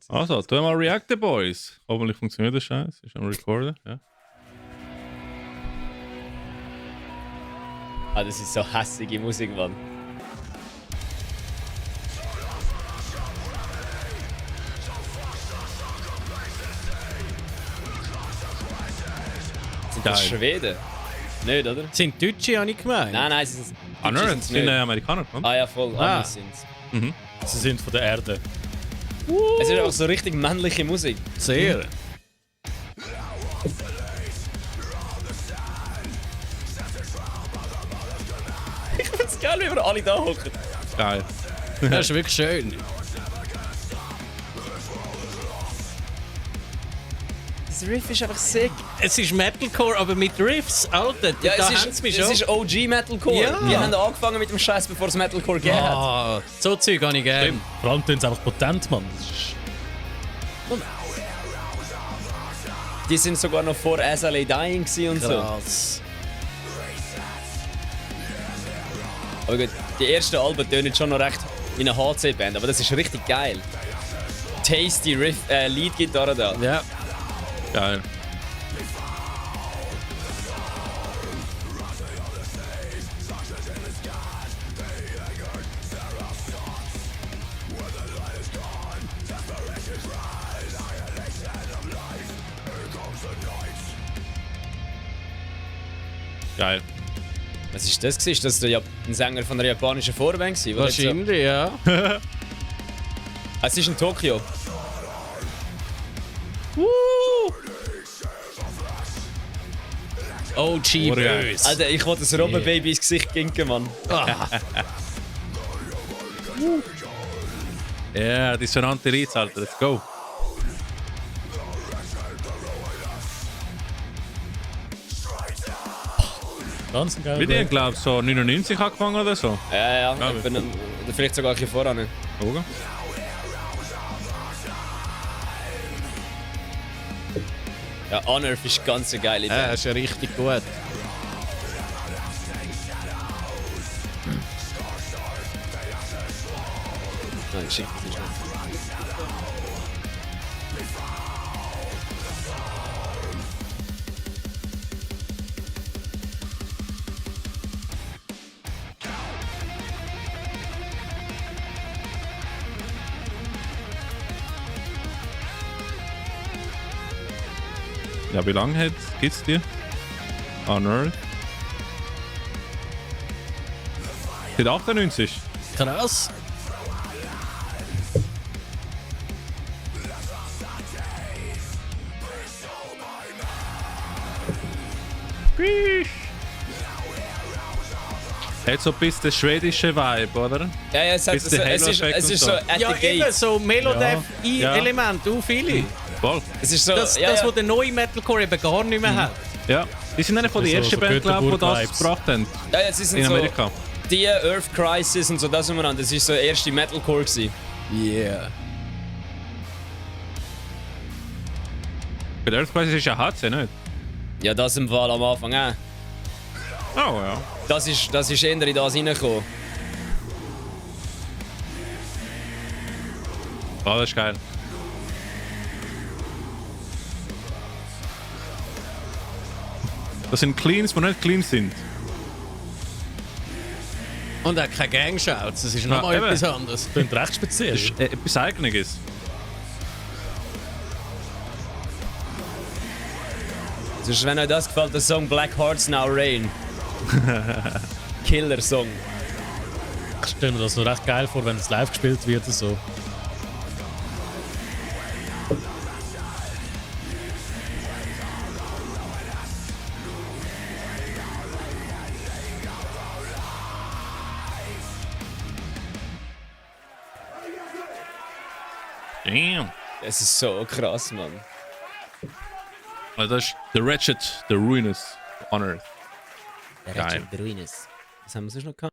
Also, tun wir mal Reacten, Boys. Hoffentlich funktioniert der Scheiß. Ist am Recorden, ja. Ah, das ist so hässliche Musik, Mann. Sind das Geil. Schweden? Nicht, oder? Sind Deutsche, habe ich gemeint. Nein, sie sind. Honor, Deutsche das sind's sind nicht. Amerikaner, oder? Ah ja, voll. Ah. Sind's. Sie sind von der Erde. Es ist auch so richtig männliche Musik. Sehr. Ich find's geil, wie wir alle da hocken. Geil. Das ist wirklich schön. Das Riff ist einfach sick. Es ist Metalcore, aber mit Riffs, Alter. Ja, da es haben sie mich ist, schon. es ist OG Metalcore. Ja. Die haben angefangen mit dem Scheiß, bevor es Metalcore gegeben hat. Ah, so Zeug habe ich gerne. Vor allem tun sie einfach potent, Mann. Das ist Die sind sogar noch vor SLA Dying gewesen und so. Krass. Aber gut, die ersten Alben tönen schon noch recht wie eine HC-Band, aber das ist richtig geil. Tasty Riff, Lead-Gitarre da. Ja. Geil. Geil. Was ist das gewesen? Ist das ein Sänger von einer japanischen Vorband gewesen? Oder jetzt Wahrscheinlich, ja. So? Es ist in Tokio. OG geil. böse. Alter, ich wollte das Robbenbaby ins Gesicht ginken, Mann. Ja, dissonante Ritz, Alter. Let's go. ganz ein geiler Wie die, Break. glaube ich, so 99 angefangen oder so. Ja, Ja, oder vielleicht sogar ein bisschen voran. Oder? Ja, Unearth ist ganz eine geile Ja, Band. das ist ja richtig gut. Nein, schick das nicht. Ja, wie lange gibt's die? Unearth. Seit 98. Krass. Hat so ein bisschen den schwedischen Vibe, oder? Ja, es, hat, Bisschen Halo-Effekt es ist und so so. at Ja, the eben gates. so Ja. Melodeath-Element, auch viele. Voll. Es ist so, Das, ja, das, ja. was der neue Metalcore eben gar nicht mehr hat. Ja. Die sind eine von den So- ersten so Bands, glaube ich, die das Göteborg-Vibes. gebracht haben. Ja, ja, sie sind In so Amerika. die Earth Crisis und so das umeinander. Das ist so der erste Metalcore gewesen. Yeah. Bei der Earth Crisis ist ja HC, nicht? Ja, das im Fall am Anfang auch. Oh ja. Das ist eher in das reingekommen. Oh, das ist geil. Das sind Cleans, die nicht clean sind. Und auch keine Gangshouts, das ist nochmal eben. etwas anderes. Klingt recht speziell. Das ist etwas Eigenes. Sonst, wenn euch das gefällt, der Song Black Hearts Now Rain. Killer-Song. Ich stelle mir das noch recht geil vor, wenn es live gespielt wird. So. Damn. Es ist so krass, Mann. Also das ist The Wretched, The Ruinous, Unearth. Geil. Ruines. Was haben wir sonst noch gehabt?